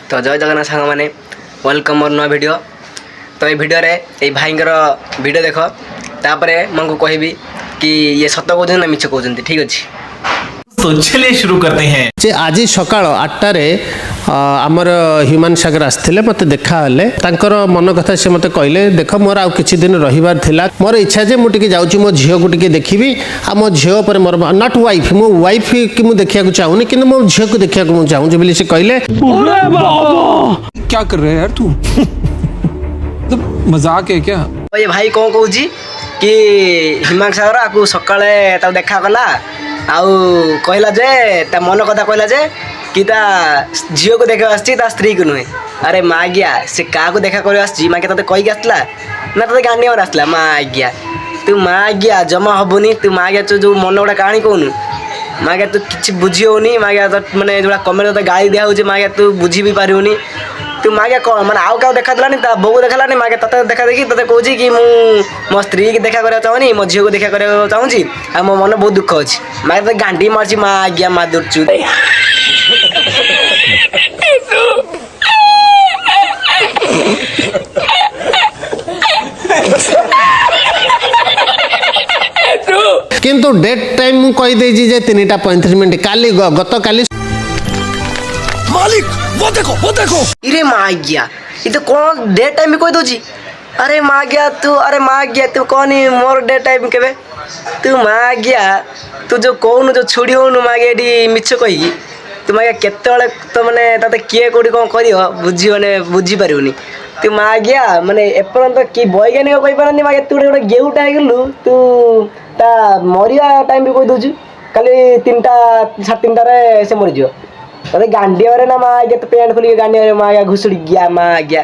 तो जय जगन्नाथ सांग मैंने वेलकम मोर नुआ वीडियो। तो ये वीडियो रे ये भाई वीडियो देख तापर मैं कहबी कि ये सत कहते ना मिछ कहते। ठीक अच्छे तो चलिए शुरू करते हैं। जे आज सकाळ 8टारे आमर ह्यूमन सागर आसते मत देखा मन कथा से मत कहले देख मोर आउ किछि दिन रहिबार थिला मोर इच्छा जे मु टिके जाउची मो झियो को टिके देखिबी आ मो झियो पर मोर नॉट वाइफ मो वाइफ कि मु देखिया को चाहुनी किंतु मो झियो को देखिया को मु चाहू जे बोली से कहले अरे बाबा क्या कर रहे हैं यार तू तो मजाक है क्या। तो ये भाई कौन कहूँ कि हिमांग सागर आपको सकाळे ता देखा कला आउ कहला जे ता मन कथा कहला जे कि ता झियो को देखा आसी ता स्त्री को नुहे। अरे माँ गया से क्या को देखा कर आसी माँ के तते कहीकि आसला ना तते गांडी मार आसला माँ गया तू माँ गया जमा हबुनी तू माँ गया जो मन गोटे कहानी कहूनु माँ गया तू किसी बुझी होनी माँ गया तो मैंने जो कमेंट तते गाली दिया हो माँ गया तू बुझी भी पारुनी तू माँ क्या कौन मैंने आउ क्या देखा देलानी ता बो देखालानी माँ क्या तते देखा देखी तते कहूँ कि मो स्त्री की देखा करने चाहूनी मो झील को देखा करने चाहूँगी आ मो मन बहुत दुख अच्छी माँ तो गांडी मार्ची माँ आज्ञा माँ दुर्चु किंतु डेट टाइम मु कहि देजी जे 3:35 मिनिट काली गत काली मालिक वो देखो इरे माँ गया ये तो कौन डे टाइम भी कोई दोजी। अरे माँ गया तू कौन मोर डे टाइम के तू माँ गया तू जो कौन जो छुड़ी होनु माँ गया ये मिछ कही तू माँ गया केतले तो मैंने तते किए कोड़ी कौन कर बुझी मैंने बुझी पारूनी तू माँ गया मैंने एपर्यंत कि वैज्ञानिक कही पारनी माँ तू गोटे गेउटा गलु तू ता मरिया टाइम भी कही दौचु खाली 3टा 3:30 से मरीज अरे गांडी मारे ना माँ आज्ञा तो पेंट खोलिए गांडी मारे माँ आज्ञा घुसुड़ी गया माँ आज्ञा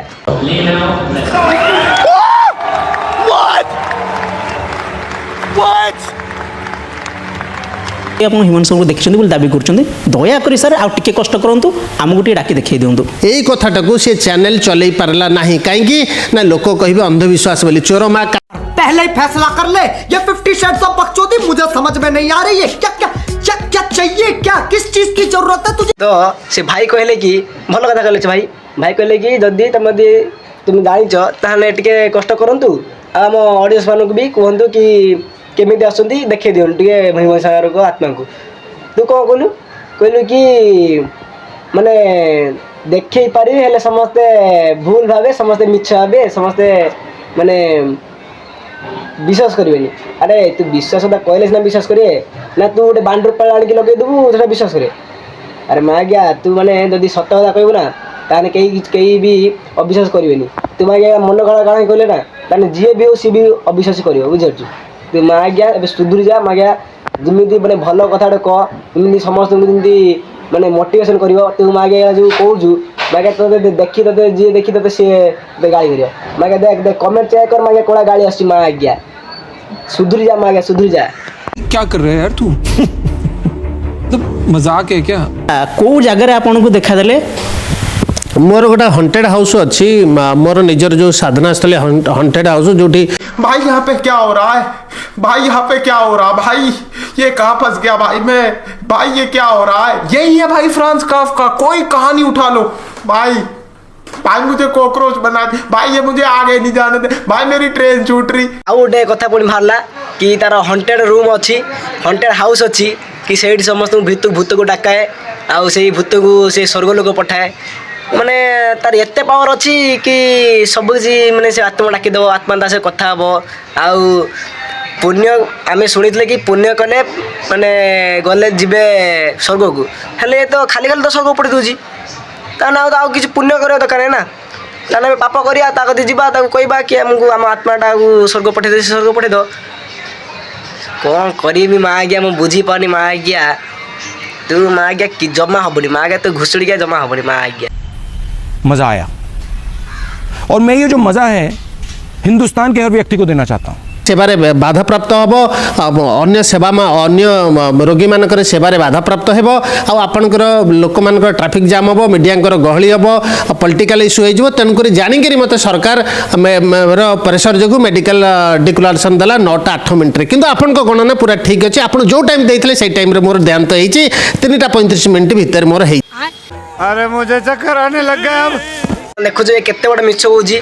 आप ह्यूमन को देखते बोली दाबी कर दयाकोरी सर आउ टिके कष्ट करूँ आमको टे डाकी देखा दिंतु यही कथाटा सी चैनल चलई पारला नहीं कहीं ना लोक कहे अंधविश्वास बोली चोर माँ पहले ही फैसला कर ले ये 50 शेड्स ऑफ बकचोदी मुझे समझ में नहीं आ रही है क्या क्या क्या क्या चाहिए क्या किस चीज की जरूरत है तुझे। तो से भाई कहले कि भल कथा कहले भाई कहले कि जदि तुम जाच ताहले टिके कष्ट करंतु आम ऑडियंस मानक भी कहतु कि केमिति आसुंती देखे दियन टिके भीम सागर को आत्मा को तू कौन कहलु कि माने देखे पारि हेले समस्ते भूल भावे समस्ते मिछ भावे समस्ते माने विश्वास करेनि। अरे तू विश्वास कहले सीना विश्वास करे ना तू गोटे बांडर पाल आनिक लगे देबू से विश्वास करे। अरे माँ गया तू मैंने जब सत कथा कहबू ना ताने कहीं भी अविश्वास करेनि तू माँ गया मन गला काना कहले ना ताने जी भी हो सी भी अविश्वास कर बुझारु तू माँ गया ए सुधुरी जा माँ गया जमी मैंने भल कथा कह समस्त मैंने मोटिवेशन कर तू माँ गया जो कहूँ माँ क्या ते देखी ते जी देखी ते सी गाड़ी कर माँ क्या देख देख कमेंट चेक कर माँ क्या कड़ा गाड़ी आस माँ आज्ञा सुधुरी जा माँ गया सुधुरी जा क्या कर रहे हैं यार तू तो मजाक है क्या। कौ जगह आपन को देखा देले मोर गोटा हंटेड हाउस अच्छी मोर निजर जो साधना स्थल हंटेड हाउस जो भाई यहाँ पे क्या हो रहा है भाई यहाँ पे क्या हो रहा है भाई ये कहाँ फंस गया भाई मैं भाई ये क्या हो रहा है यही है भाई फ्रांस काफ्का कोई कहानी उठा लो भाई भाई मुझे कॉकरोच बना दे भाई ये मुझे आगे नहीं जाने दे भाई मेरी ट्रेन छूट रही। आउ गोटे कथा पुणी बाहरला कि तार हंटेड रूम अच्छी हंटेड हाउस अच्छी कि से समस्त भूत को डाकाए आउ से भूत को से स्वर्ग लोक पठाए माने तार एत पावर अच्छी कि सब किसी माने से आत्मा डाकिद आत्मा से कथा हम आउ पुण्य आम शुणी कि पुण्य कले माने गले जीवे स्वर्ग को हेले तो खाली खाली तो स्वर्ग पड़ी दूसरी ताने आउ किसी पुण्य करवा दरकार है ना ताने पाप करिया कति जावा कहवा कि आमको आम आत्माटा स्वर्ग पठे दे स्वर्ग पठे दो कौन करी माँ आज्ञा मुझे बुझी पानी माँ आज्ञा तू माँ आज्ञा कि जमा हबनी माँ आज्ञा तू घुसुड़ी गया जमा हबनी माँ आज्ञा मजा आया और मैं ये जो मजा है हिंदुस्तान के हर व्यक्ति को देना चाहता हूँ। सेवारे बाधा प्राप्त हम अन्य सेवा अन्य रोगी मानक सेवारे बाधा प्राप्त हेब आपणकर लोक मानकर ट्रैफिक जाम हम मीडिया गहली हम पॉलिटिकल इश्यू हो तेणुक जानिक मत सरकार प्रेसर जो मेडिकल डिक्लारेशन देला 9:08 मिनिट्रे किंतु आपण गणना पूरा ठीक अच्छे आप जो टाइम देते से टाइम मोर देहांत हो 3:35 मिनिट भितर मोर अरे मुझे चक्कर आने लग गया अब। ଦେଖୁଛୁ ଏ କେତେ ବଡ଼ ମିଛ କହୁଛି।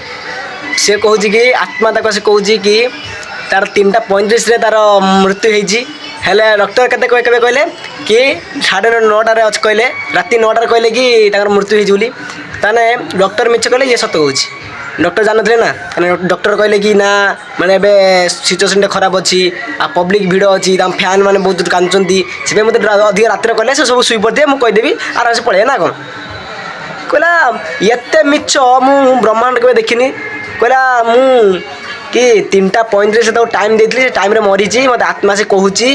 ସେ କହୁଛି କି ଆତ୍ମା ତାକୁ ସେ କହୁଛି କି ତାର 3:35ରେ ତାର ମୃତ୍ୟୁ ହେଇଛି। ହେଲେ ଡକ୍ଟର କେତେ କେବେ କହିଲେ କି 9:30ରେ ଅଛି କହିଲେ, ରାତି 9ଟାରେ କହିଲେ କି ତାଙ୍କର ମୃତ୍ୟୁ ହେଇଛି ବୋଲି। ତାହେଲେ ଡକ୍ଟର ମିଛ କହିଲେ ଇଏ ସତ କହୁଛି। ଡକ୍ଟର ଜାଣିନଥିଲେ ନା, କାରଣ ଡକ୍ଟର କହିଲେ କି ନା ମାନେ ଏବେ ସିଚୁଏସନ୍ଟା ଖରାପ ଅଛି, ଆଉ ପବ୍ଲିକ୍ ଭିଡ଼ ଅଛି, ତାଙ୍କ ଫ୍ୟାନ୍ ମାନେ ବହୁତ କାନ୍ଦୁଛନ୍ତି, ସେଥିପାଇଁ ମୋତେ ଅଧିକ ରାତିରେ କହିଲେ ସେ ସବୁ ଶୋଇପଡ଼ିଥିବେ, ମୁଁ କହିଦେବି ଆରାମସେ ପଳେଇବା ନା କ'ଣ। କହିଲା ଏତେ ମିଛ ମୁଁ ବ୍ରହ୍ମାଣ୍ଡ କେବେ ଦେଖିନି। କହିଲା ମୁଁ କି 3:35 ତାକୁ ଟାଇମ୍ ଦେଇଥିଲି, ସେ ଟାଇମ୍ରେ ମରିଛି, ମୋତେ ଆତ୍ମା ସେ କହୁଛି,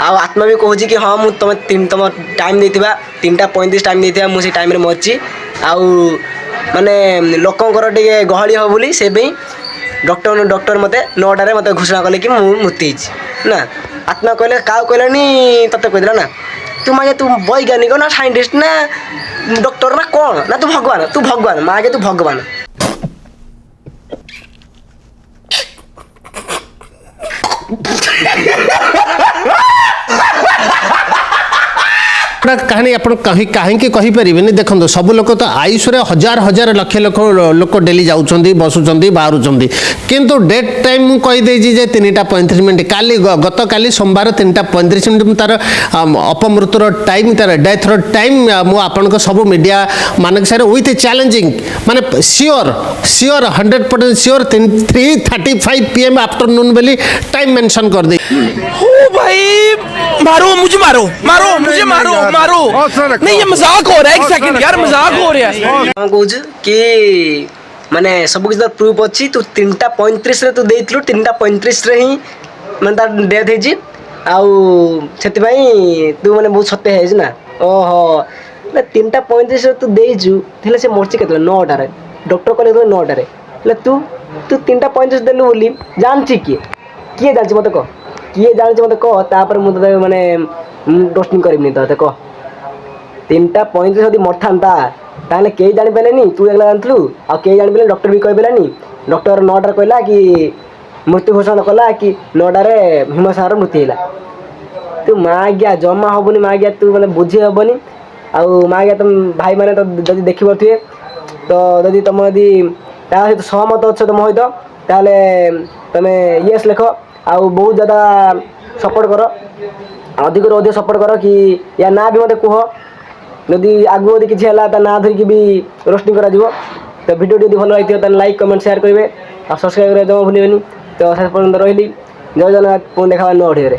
ଆଉ ଆତ୍ମା ବି କହୁଛି କି ହଁ ମୁଁ ତମ ଟାଇମ୍ ଦେଇଥିବା 3:35 ଟାଇମ୍ ଦେଇଥିବା ମୁଁ ସେ ଟାଇମ୍ରେ ମରିଛି, ଆଉ ମାନେ ଲୋକଙ୍କର ଟିକେ ଗହଳି ହେବ ବୋଲି ସେପାଇଁ ଡକ୍ଟର ମୋତେ 9ଟାରେ ମୋତେ ଘୋଷଣା କଲେ କି ମୁଁ ମୃତ୍ୟୁ ହେଇଛି ନା। ଆତ୍ମା କହିଲେ କାହାକୁ କହିଲାନି, ତତେ କହିଦେଲା ନା। ତୁ ମାଗେ ତୁ ବୈଜ୍ଞାନିକ ନା ସାଇଣ୍ଟିଷ୍ଟ ନା ଡକ୍ଟର ନା କ'ଣ ନା ତୁ ଭଗବାନ ମାଗେ ତୁ ଭଗବାନ। କାହାଣୀ ଆପଣ କାହିଁକି କହିପାରିବେନି? ଦେଖନ୍ତୁ ସବୁ ଲୋକ ତ ଆୟୁଷରେ ହଜାର ଲକ୍ଷ ଲୋକ ଡେଲି ଯାଉଛନ୍ତି, ବସୁଛନ୍ତି, ବାହାରୁଛନ୍ତି, କିନ୍ତୁ ଡେଟ୍ ଟାଇମ୍ ମୁଁ କହିଦେଇଛି ଯେ 3:35। କାଲି ଗତକାଲି ସୋମବାର 3:35 ତାର ଅପମୃତ୍ୟୁର ଟାଇମ୍, ତାର ଡେଥର ଟାଇମ୍ ମୁଁ ଆପଣଙ୍କ ସବୁ ମିଡ଼ିଆ ମାନଙ୍କ ସାଙ୍ଗରେ ୱିଥ୍ ଚ୍ୟାଲେଞ୍ଜିଂ ମାନେ ସିଓର 100% ସିଓର 3:35 PM आफ्टरनून ବୋଲି ଟାଇମ୍ ମେନସନ୍ କରିଦେଇ। ओ भाई मारो मुझे, मारो नहीं, ये मजाक हो रहा है। एक सेकंड यार, मजाक हो रहा है। କ'ଣ କହୁଛୁ କି ମାନେ ସବୁ କିଛି ତ ପ୍ରୁଫ୍ ଅଛି, ତୁ 3:35ରେ ତୁ ଦେଇଥିଲୁ, 3:35ରେ ହିଁ ମାନେ ତାର ଡେଥ୍ ହେଇଛି, ଆଉ ସେଥିପାଇଁ ତୁ ମାନେ ବହୁତ ସତ୍ୟ ହେଇଯାଇଛି ନା। ଓହୋ, 3:35ରେ ତୁ ଦେଇଛୁ, ହେଲେ ସେ ମରିଛି କେତେବେଳେ? 9ଟାରେ। ଡକ୍ଟର କହିଲେ କେତେବେଳେ? 9ଟାରେ। ହେଲେ ତୁ 3:35 ଦେଲୁ ବୋଲି ଜାଣିଛି କିଏ ଜାଣିଛି ମୋତେ କହ? କିଏ ଜାଣିଛି ମୋତେ କହ, ତାପରେ ମୁଁ ତତେ ମାନେ ରୋଷ୍ଟିଂ କରିବିନି ତତେ କହ। 3:35 ଯଦି ମରିଥାନ୍ତା ତାହେଲେ କେହି ଜାଣିପାରିଲେନି, ତୁ ଏକଲା ଜାଣିଥିଲୁ, ଆଉ କେହି ଜାଣିପାରିଲେନି, ଡକ୍ଟର ବି କହିପାରିଲାନି। ଡକ୍ଟର 9ଟାରେ କହିଲା କି ମୃତ୍ୟୁ ଘୋଷଣା କଲା କି 9ଟାରେ ଭୀମସାରର ମୃତ୍ୟୁ ହେଲା। ତୁ ମା ଆଜ୍ଞା ଜମା ହେବନି, ମା ଆଜ୍ଞା ତୁ ମାନେ ବୁଝି ହେବନି। ଆଉ ମା ଆଜ୍ଞା ତମ ଭାଇମାନେ ତ ଯଦି ଦେଖିପାରୁଥିବେ, ତ ଯଦି ତମ ଯଦି ତା ସହିତ ସହମତ ଅଛ ତମ ସହିତ, ତାହେଲେ ତମେ ୟେସ୍ ଲେଖ, ଆଉ ବହୁତ ज़्यादा ସପୋର୍ଟ କର, ଅଧିକରୁ ଅଧିକ ସପୋର୍ଟ କର କି ୟା ନାଁ ବି ମୋତେ କୁହ। ଯଦି ଆଗକୁ ଯଦି କିଛି ହେଲା ତା ନାଁ ଧରିକି ବି ରୋଷ୍ଟିଂ କରାଯିବ। ତ ଭିଡ଼ିଓଟି ଯଦି ଭଲ ଲାଗିଥିବ ତାହେଲେ ଲାଇକ୍ କମେଣ୍ଟ ସେୟାର କରିବେ, ଆଉ ସବସ୍କ୍ରାଇବ୍ କରିବା ଜମା ଭୁଲିବେନି। ତ ଶେଷ ପର୍ଯ୍ୟନ୍ତ ରହିଲି, ଜୟ ଜଗନ୍ନାଥ, ପୁଣି ଦେଖା ହେବା ନୂଆ ଭିଡ଼ିଓରେ।